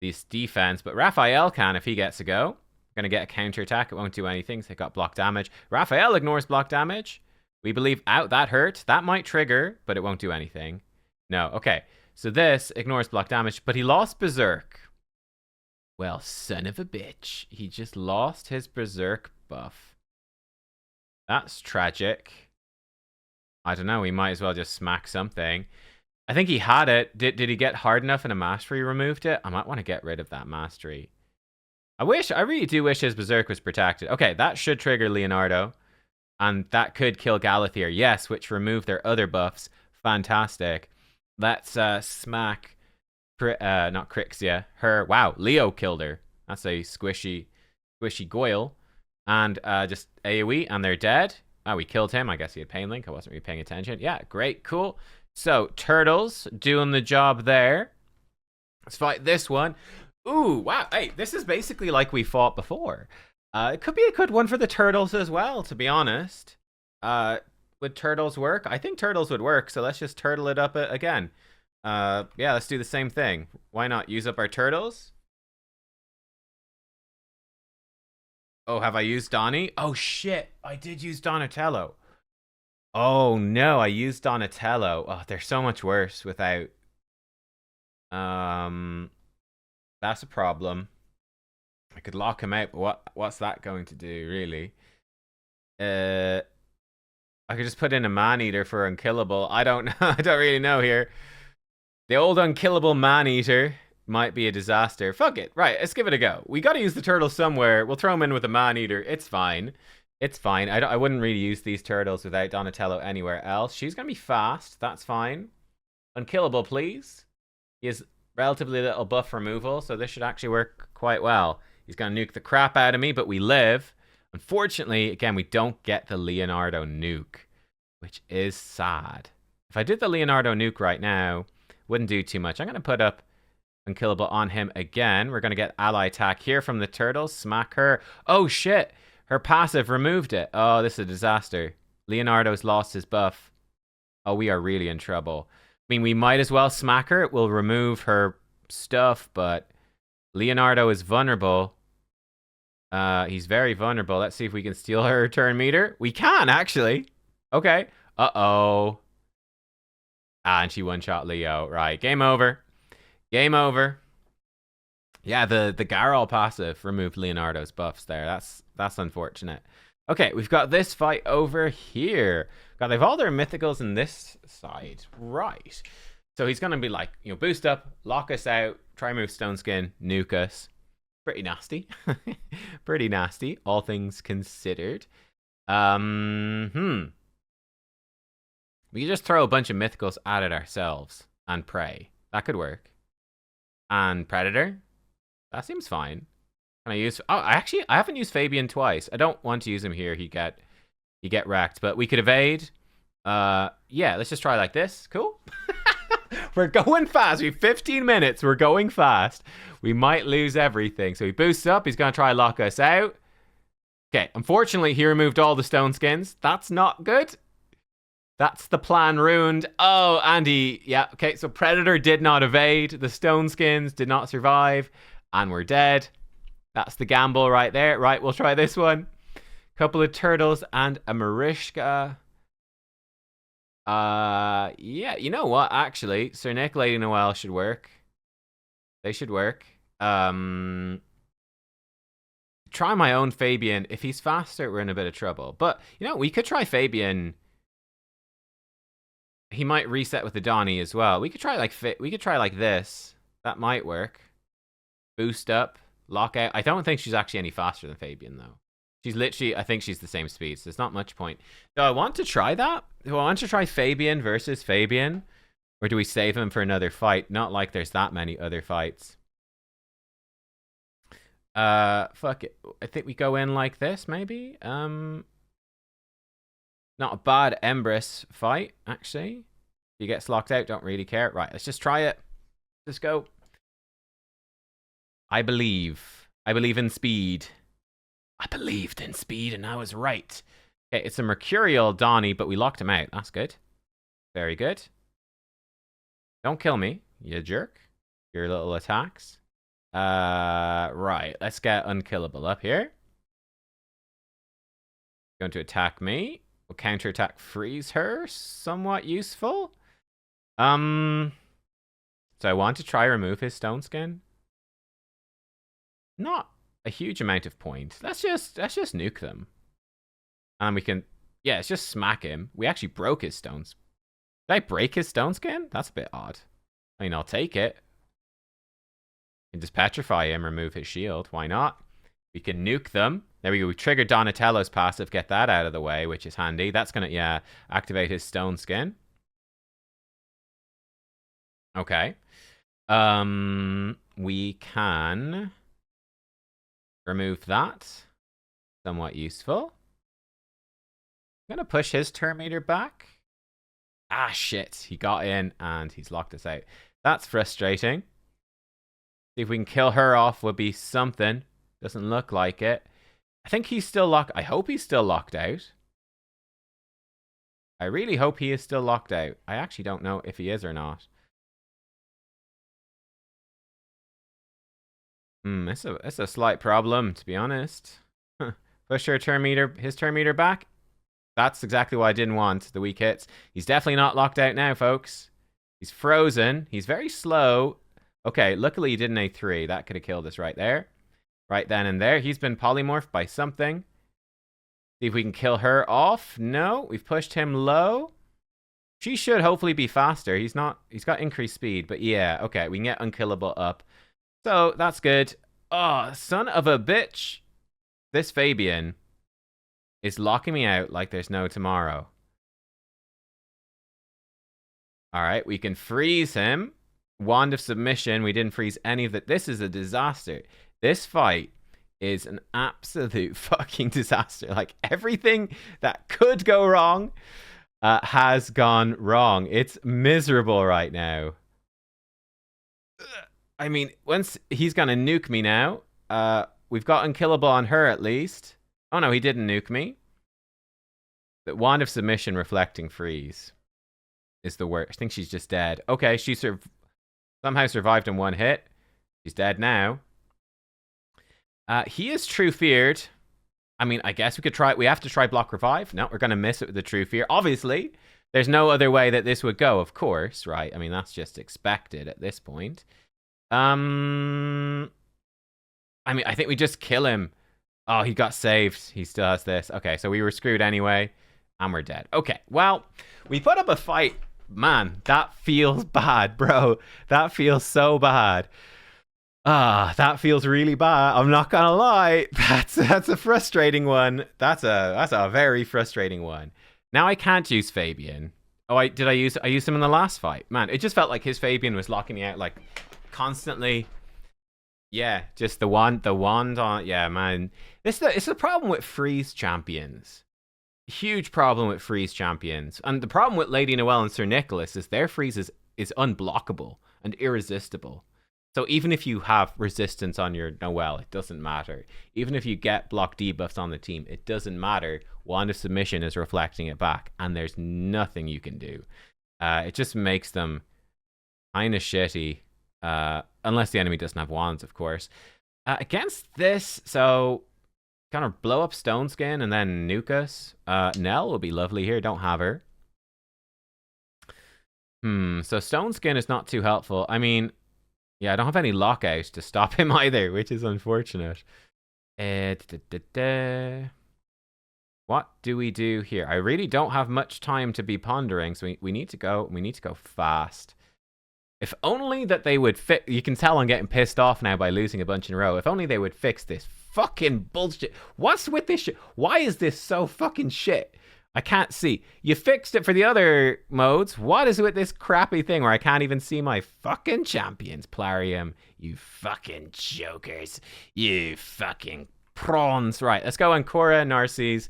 A: this defense. But Raphael can if he gets a go. Going to get a counterattack. It won't do anything. So they got block damage. Raphael ignores block damage. We believe out that hurt. That might trigger, but it won't do anything. No, okay. So this ignores block damage, but he lost Berserk. Well, son of a bitch. He just lost his Berserk buff. That's tragic. I don't know. We might as well just smack something. I think he had it. Did he get hard enough and a mastery removed it? I might want to get rid of that mastery. I really do wish his Berserk was protected. Okay, that should trigger Leonardo. And that could kill Galathier. Yes, which removed their other buffs. Fantastic. Let's smack, not Crixia, her. Wow, Leo killed her. That's a squishy Goyle. And just AoE, and they're dead. Oh, we killed him. I guess he had Pain Link. I wasn't really paying attention. Yeah, great, cool. So, Turtles doing the job there. Let's fight this one. Ooh, wow. Hey, this is basically like we fought before. It could be a good one for the Turtles as well, to be honest. Would Turtles work? I think Turtles would work, so let's just turtle it up again. Yeah, let's do the same thing. Why not use up our Turtles? Oh, have I used Donnie? Oh, shit. I did use Donatello. Oh, no, I used Donatello. Oh, they're so much worse without... That's a problem. I could lock him out, but what's that going to do, really? I could just put in a man-eater for unkillable. I don't know. I don't really know here. The old unkillable man-eater might be a disaster. Fuck it. Right, let's give it a go. We got to use the turtles somewhere. We'll throw them in with a man-eater. It's fine. It's fine. I wouldn't really use these turtles without Donatello anywhere else. She's going to be fast. That's fine. Unkillable, please. He has relatively little buff removal, so this should actually work quite well. He's going to nuke the crap out of me, but we live. Unfortunately, again, we don't get the Leonardo nuke, which is sad. If I did the Leonardo nuke right now, wouldn't do too much. I'm going to put up Unkillable on him again. We're going to get ally attack here from the turtles. Smack her. Oh, shit. Her passive removed it. Oh, this is a disaster. Leonardo's lost his buff. Oh, we are really in trouble. mean, we might as well smack her. It will remove her stuff, but Leonardo is vulnerable. He's very vulnerable. Let's see if we can steal her turn meter. We can, actually. Okay. Uh-oh. Ah, and she one-shot Leo. Right, game over. Game over. Yeah, the Garol passive removed Leonardo's buffs there. That's unfortunate. Okay, we've got this fight over here. God, they've all their mythicals in this side. Right. So he's going to be like, boost up, lock us out, try move Stone Skin, nuke us. Pretty nasty. Pretty nasty, all things considered. We can just throw a bunch of mythicals at it ourselves and pray. That could work. And Predator. That seems fine. Can I use... Oh, I haven't used Fabian twice. I don't want to use him here. You get wrecked. But we could evade. Yeah, let's just try like this. Cool. We're going fast. We have 15 minutes. We're going fast. We might lose everything. So he boosts up. He's going to try to lock us out. Okay, unfortunately, he removed all the stone skins. That's not good. That's the plan ruined. Oh, Andy. Yeah, okay, so Predator did not evade. The stone skins did not survive. And we're dead. That's the gamble right there. Right, we'll try this one. Couple of turtles and a Marishka. Yeah, you know what? Actually, Sir Nick, Lady Noelle should work. They should work. Try my own Fabian. If he's faster, we're in a bit of trouble. But, we could try Fabian. He might reset with the Donnie as well. We could try like this. That might work. Boost up, lock out. I don't think she's actually any faster than Fabian, though. She's literally, I think she's the same speed, so there's not much point. Do I want to try that? Do I want to try Fabian versus Fabian? Or do we save him for another fight? Not like there's that many other fights. Fuck it. I think we go in like this, maybe? Not a bad Empress fight, actually. If he gets locked out, don't really care. Right, let's just try it. Let's go. I believe in speed. I believed in speed and I was right. Okay, it's a Mercurial Donnie, but we locked him out. That's good. Very good. Don't kill me, you jerk. Your little attacks. Right. Let's get Unkillable up here. Going to attack me. We'll counterattack freeze her. Somewhat useful. So I want to try remove his stone skin. Not a huge amount of points. Let's just nuke them. And we can... Yeah, let's just smack him. We actually broke his stones. Did I break his stone skin? That's a bit odd. I mean, I'll take it. We can just petrify him, remove his shield. Why not? We can nuke them. There we go. We triggered Donatello's passive. Get that out of the way, which is handy. That's going to, yeah, activate his stone skin. Okay. We can remove that. Somewhat useful. I'm going to push his turn meter back. Ah, shit. He got in and he's locked us out. That's frustrating. See if we can kill her off would be something. Doesn't look like it. I think he's still locked. I hope he's still locked out. I really hope he is still locked out. I actually don't know if he is or not. It's a slight problem, to be honest. Push his turn meter back. That's exactly what I didn't want, the weak hits. He's definitely not locked out now, folks. He's frozen. He's very slow. Okay, luckily he did an A3. That could have killed us right there. Right then and there. He's been polymorphed by something. See if we can kill her off. No, we've pushed him low. She should hopefully be faster. He's got increased speed, but yeah, okay, we can get Unkillable up. So, that's good. Oh, son of a bitch. This Fabian is locking me out like there's no tomorrow. Alright, we can freeze him. Wand of Submission. We didn't freeze any of that. This is a disaster. This fight is an absolute fucking disaster. Like, everything that could go wrong has gone wrong. It's miserable right now. I mean, once he's gonna nuke me now. We've got Unkillable on her at least. Oh no, he didn't nuke me. The Wand of Submission reflecting freeze. is the worst. I think she's just dead. Okay, she somehow survived in one hit. She's dead now. He is true feared. I mean, I guess we could try. We have to try block revive. No, we're going to miss it with the true fear. Obviously, there's no other way that this would go, of course, right? I mean, that's just expected at this point. I mean, I think we just kill him. Oh, he got saved. He still has this. Okay, so we were screwed anyway, and we're dead. Okay, well, we put up a fight. Man, that feels bad, bro. That feels so bad. That feels really bad. I'm not gonna lie. That's a frustrating one. That's a very frustrating one. Now I can't use Fabian. Oh, I used him in the last fight. Man, it just felt like his Fabian was locking me out like constantly. Yeah, just the wand on. Yeah, man. It's the problem with freeze champions. Huge problem with freeze champions. And the problem with Lady Noelle and Sir Nicholas is their freeze is unblockable and irresistible. So even if you have resistance on your Noelle, it doesn't matter. Even if you get block debuffs on the team, it doesn't matter. Wand of Submission is reflecting it back, and there's nothing you can do. It just makes them kind of shitty, unless the enemy doesn't have wands, of course. Against this, so kind of blow up Stone Skin and then nuke us. Nell will be lovely here. Don't have her. So Stone Skin is not too helpful. I mean, yeah, I don't have any lockout to stop him either, which is unfortunate. What do we do here? I really don't have much time to be pondering, so we need to go. We need to go fast. If only that they would fix. You can tell I'm getting pissed off now by losing a bunch in a row. If only they would fix this fucking bullshit. What's with this shit? Why is this so fucking shit? I can't see. You fixed it for the other modes. What is with this crappy thing where I can't even see my fucking champions? Plarium, you fucking jokers. You fucking prawns. Right, let's go on Cora, Narcisse.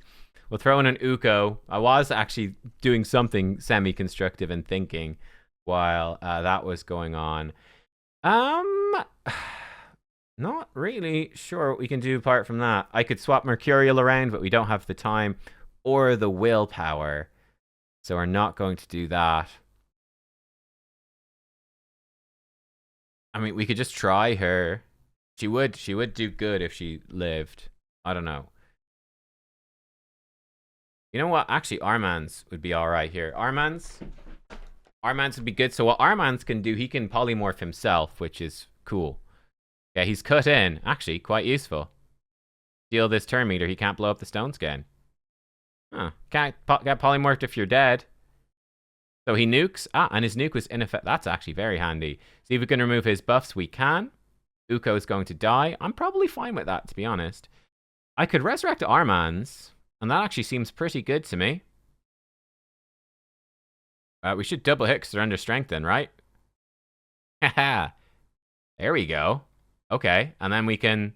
A: We'll throw in an Uko. I was actually doing something semi-constructive and thinking while that was going on. Not really sure what we can do apart from that. I could swap Mercurial around, but we don't have the time or the willpower, so we're not going to do that. I mean, we could just try her. She would do good if she lived. I don't know. You know what? Actually, Armand's would be all right here. Armand's would be good. So what Armand's can do, he can polymorph himself, which is cool. Yeah, he's cut in. Actually, quite useful. Steal this turn meter. He can't blow up the Stone Skin. Huh. Can't get polymorphed if you're dead. So he nukes. And his nuke was ineffective. That's actually very handy. See if we can remove his buffs. We can. Uko is going to die. I'm probably fine with that, to be honest. I could resurrect Armand's, and that actually seems pretty good to me. We should double hit because they're under strength then, right? Haha. There we go. Okay, and then we can...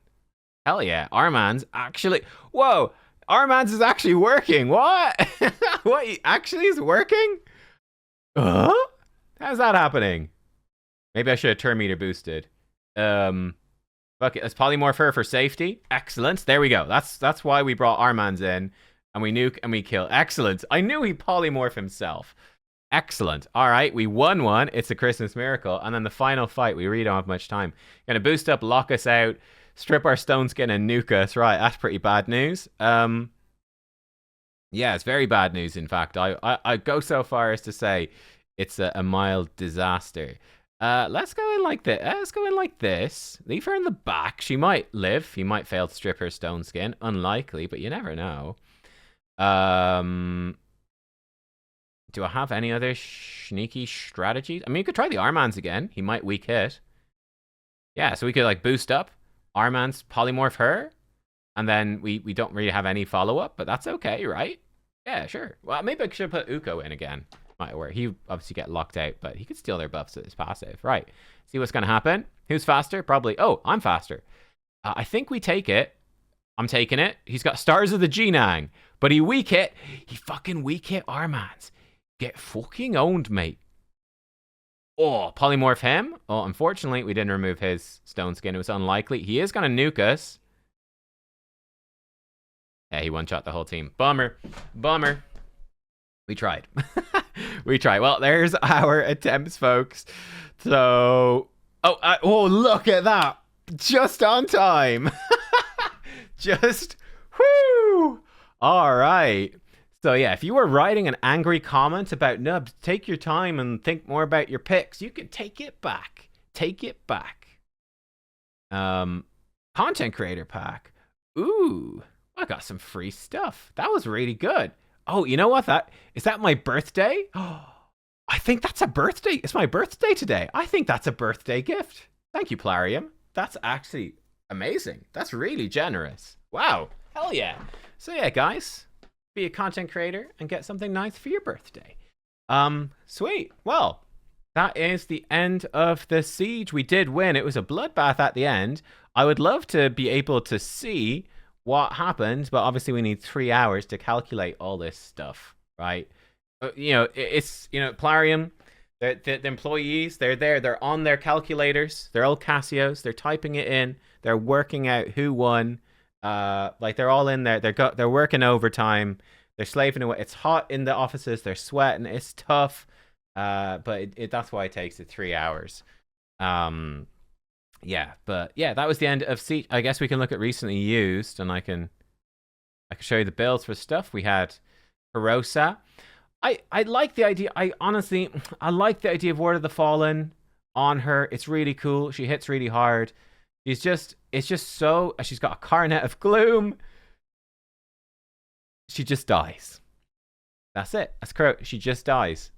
A: Hell yeah, Armand's actually... Whoa! Armand's is actually working. What? What? He actually is working? How's that happening? Maybe I should have turn meter boosted. Fuck it. Let's polymorph her for safety. Excellent. There we go. That's why we brought Armand's in. And we nuke and we kill. Excellent. I knew he'd polymorph himself. Excellent. All right, we won one. It's a Christmas miracle. And then the final fight, we really don't have much time. Gonna boost up, lock us out, strip our Stone Skin, and nuke us. Right, that's pretty bad news. Yeah, it's very bad news, in fact. I go so far as to say it's a mild disaster. Let's go in like this. Let's go in like this. Leave her in the back. She might live. He might fail to strip her Stone Skin. Unlikely, but you never know. Do I have any other sneaky strategies? I mean, you could try the Armand's again. He might weak hit. Yeah, so we could like boost up Armand's, polymorph her, and then we don't really have any follow-up, but that's okay, right? Yeah, sure. Well, maybe I should put Uko in again. Might work. He obviously get locked out, but he could steal their buffs at his passive. Right. See what's going to happen. Who's faster? Probably. Oh, I'm faster. I think we take it. I'm taking it. He's got Stars of the Genang, but he weak hit. He fucking weak hit Armand's. Get fucking owned, mate. Oh, polymorph him. Oh, unfortunately, we didn't remove his Stone Skin. It was unlikely. He is going to nuke us. Yeah, he one-shot the whole team. Bummer. Bummer. We tried. We try. Well, there's our attempts, folks. So, oh, look at that. Just on time. Just, whoo. All right. So, yeah, if you were writing an angry comment about nubs, take your time and think more about your picks. You can take it back. Take it back. Content creator pack. Ooh, I got some free stuff. That was really good. Oh, you know what? Is that my birthday? Oh, I think that's a birthday. It's my birthday today. I think that's a birthday gift. Thank you, Plarium. That's actually amazing. That's really generous. Wow. Hell yeah. So yeah, guys, be a content creator and get something nice for your birthday. Sweet. Well, that is the end of the siege. We did win. It was a bloodbath at the end. I would love to be able to see what happened, but obviously we need 3 hours to calculate all this stuff, right? It's Plarium, the employees, they're there, they're on their calculators, they're old Casios, they're typing it in, they're working out who won. Like they're all in there, they're working overtime, they're slaving away. It's hot in the offices, they're sweating, it's tough. But that's why it takes it 3 hours. Yeah, but yeah, that was the end of Siege. I guess we can look at recently used, and I can show you the builds for stuff. We had Hirosa. I like the idea. I like the idea of Word of the Fallen on her. It's really cool. She hits really hard. It's just so. She's got a Coronet of Gloom. She just dies. That's it. That's correct. She just dies.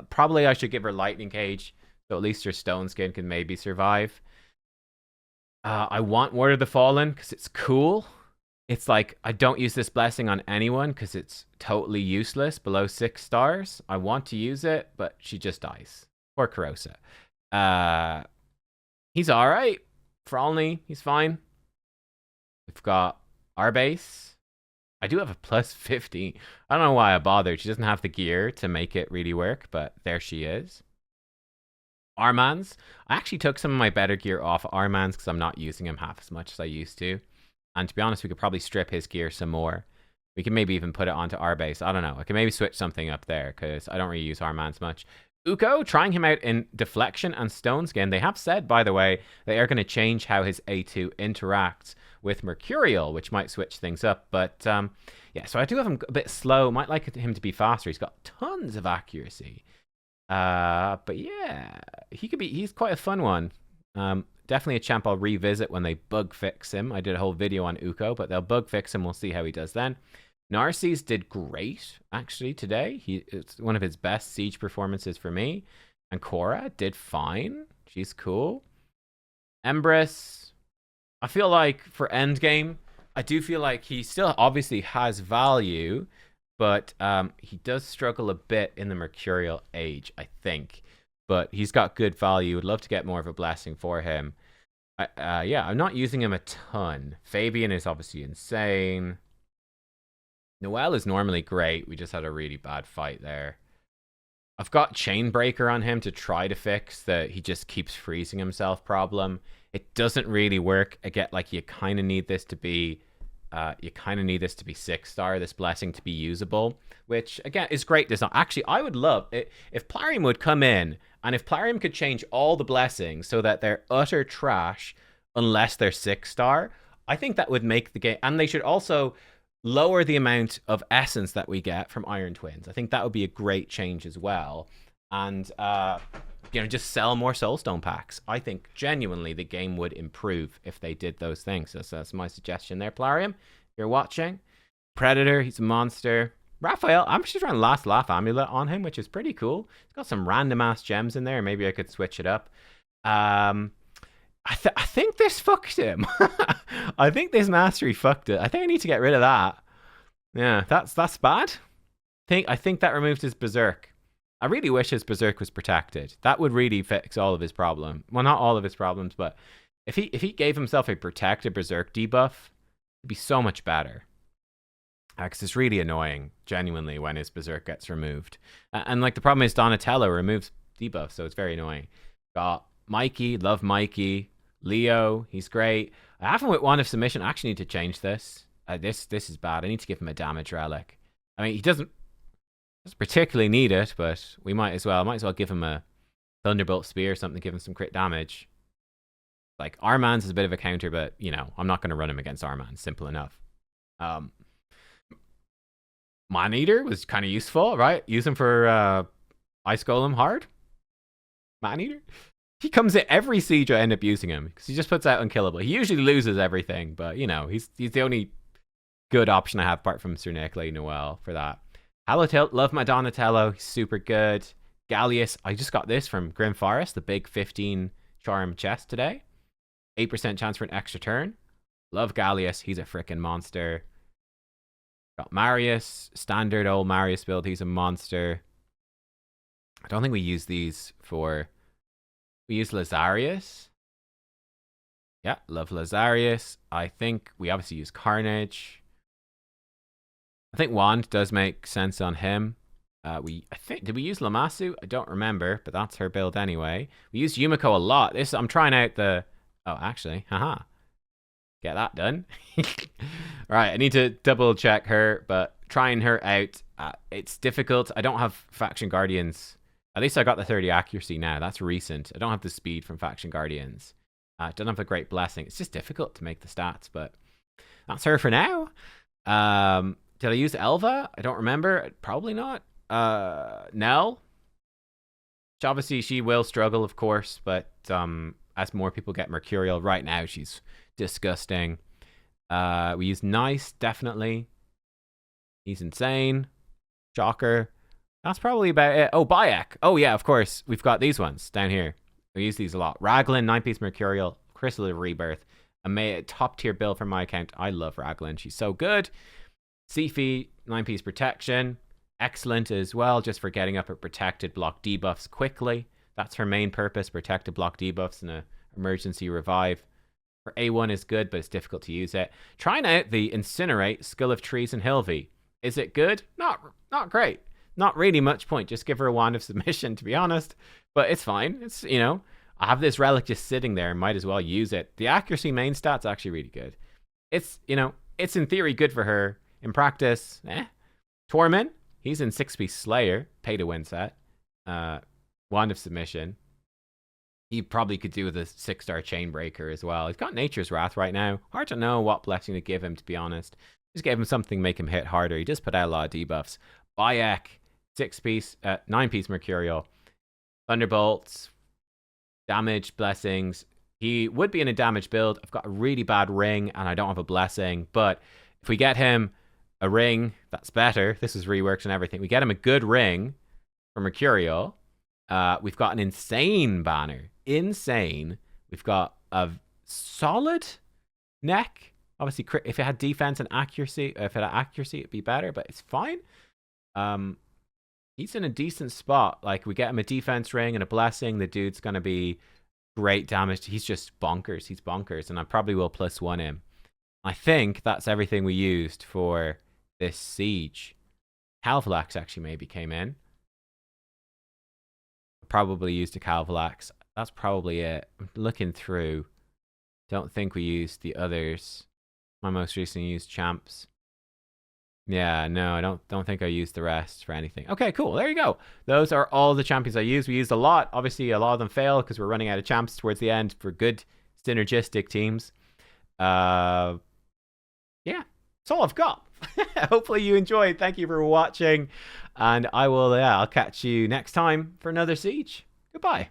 A: Probably I should give her Lightning Cage, so at least her Stone Skin can maybe survive. I want Word of the Fallen because it's cool. It's like, I don't use this blessing on anyone because it's totally useless below 6 stars. I want to use it, but she just dies. Poor Kurosa. He's alright. Frolny, he's fine. We've got our base. I do have a plus 50. I don't know why I bothered. She doesn't have the gear to make it really work, but there she is. Arman's. I actually took some of my better gear off Arman's because I'm not using him half as much as I used to. And to be honest, we could probably strip his gear some more. We can maybe even put it onto our base. I don't know. I can maybe switch something up there because I don't really use Arman's much. Uko, trying him out in Deflection and Stone Skin. They have said, by the way, they are going to change how his A2 interacts with Mercurial, which might switch things up. But yeah, so I do have him a bit slow. Might like him to be faster. He's got tons of accuracy. But yeah, he's quite a fun one. Definitely a champ I'll revisit when they bug fix him. I did a whole video on Uko, but they'll bug fix him. We'll see how he does then. Narcisse did great, actually, today. It's one of his best siege performances for me. And Cora did fine. She's cool. Empress, I feel like for endgame, I do feel like he still obviously has value, but he does struggle a bit in the Mercurial age, I think. But he's got good value. Would love to get more of a blessing for him. Yeah, I'm not using him a ton. Fabian is obviously insane. Noelle is normally great. We just had a really bad fight there. I've got Chainbreaker on him to try to fix the he just keeps freezing himself problem. It doesn't really work. I get like you kind of need this to be 6-star, this blessing to be usable, which again is great design. Actually, I would love it if Plarium would come in and if Plarium could change all the blessings so that they're utter trash unless they're 6-star. I think that would make the game, and they should also lower the amount of essence that we get from Iron Twins. I think that would be a great change as well. And just sell more Soulstone packs. I think genuinely the game would improve if they did those things. So that's my suggestion there, Plarium. If you're watching. Predator, he's a monster. Raphael, I'm just trying Last Laugh Amulet on him, which is pretty cool. He's got some random ass gems in there. Maybe I could switch it up. I think this fucked him. I think this mastery fucked it. I think I need to get rid of that. Yeah, that's bad. I think that removed his berserk. I really wish his berserk was protected. That would really fix all of his problem. Well, not all of his problems, but if he gave himself a protected berserk debuff, it'd be so much better. Because it's really annoying, genuinely, when his berserk gets removed. And like the problem is Donatello removes debuffs, so it's very annoying. Got Mikey, love Mikey. Leo, he's great. I have him with Wand of Submission. I actually need to change this. This is bad. I need to give him a damage relic. I mean, he doesn't. Doesn't particularly need it, but we might as well give him a Thunderbolt Spear or something, give him some crit damage. Like, Arman's is a bit of a counter, but, you know, I'm not going to run him against Arman. Simple enough. Man-Eater was kind of useful, right? Use him for Ice Golem hard. Man-Eater. He comes in every siege I end up using him, because he just puts out Unkillable. He usually loses everything, but, you know, he's the only good option I have, apart from Sir Nicolai Noel for that. Hallow love my Donatello. He's super good. Gallius, I just got this from Grim Forest, the big 15 charm chest today. 8% chance for an extra turn. Love Gallius. He's a freaking monster. Got Marius. Standard old Marius build. He's a monster. I don't think we use these for... We use Lazarius. Yeah, love Lazarius. I think we obviously use Carnage. I think Wand does make sense on him. I think, did we use Lamasu? I don't remember, but that's her build anyway. We use Yumiko a lot. I'm trying out the... Oh, actually, haha. Get that done. Right, I need to double check her, but trying her out, it's difficult. I don't have Faction Guardians. At least I got the 30 accuracy now. That's recent. I don't have the speed from Faction Guardians. I don't have the Great Blessing. It's just difficult to make the stats, but that's her for now. Did I use Elva? I don't remember. Probably not. Nell? Which obviously she will struggle, of course, but as more people get Mercurial, right now she's disgusting. We use Nice, definitely. He's insane. Shocker. That's probably about it. Oh, Bayek. Oh, yeah, of course. We've got these ones down here. We use these a lot. Raglan, 9-piece Mercurial, Crystal of Rebirth. A top tier build from my account. I love Raglan. She's so good. Sifi, 9-piece Protection. Excellent as well, just for getting up at protected block debuffs quickly. That's her main purpose, protected block debuffs in an emergency revive. Her A1 is good, but it's difficult to use it. Trying out the Incinerate, Skull of Trees, and Hilvi. Is it good? Not great. Not really much point. Just give her a Wand of Submission, to be honest. But it's fine. It's, you know, I have this relic just sitting there. Might as well use it. The accuracy main stat's actually really good. It's, you know, it's in theory good for her. In practice, Torment. He's in 6-piece Slayer, pay to win set. Wand of Submission. He probably could do with a 6-star Chainbreaker as well. He's got Nature's Wrath right now. Hard to know what blessing to give him, to be honest. Just gave him something to make him hit harder. He just put out a lot of debuffs. Bayek, 6-piece, 9-piece Mercurial. Thunderbolts, damage, blessings. He would be in a damage build. I've got a really bad ring and I don't have a blessing. But if we get him a ring, that's better. This is reworked and everything. We get him a good ring for Mercurial. We've got an insane banner. Insane. We've got a solid neck. Obviously, if it had defense and accuracy, if it had accuracy, it'd be better, but it's fine. He's in a decent spot. Like, we get him a defense ring and a blessing. The dude's going to be great damage. He's just bonkers. He's bonkers, and I probably will +1 him. I think that's everything we used for this siege. Calvalax actually maybe came in. Probably used a Calvalax. That's probably it. I'm looking through. Don't think we used the others. My most recently used champs. Yeah, no, I don't think I used the rest for anything. Okay, cool. There you go. Those are all the champions I used. We used a lot. Obviously, a lot of them fail because we're running out of champs towards the end for good synergistic teams. Yeah, that's all I've got. Hopefully you enjoyed. Thank you for watching. And I'll catch you next time for another siege. Goodbye.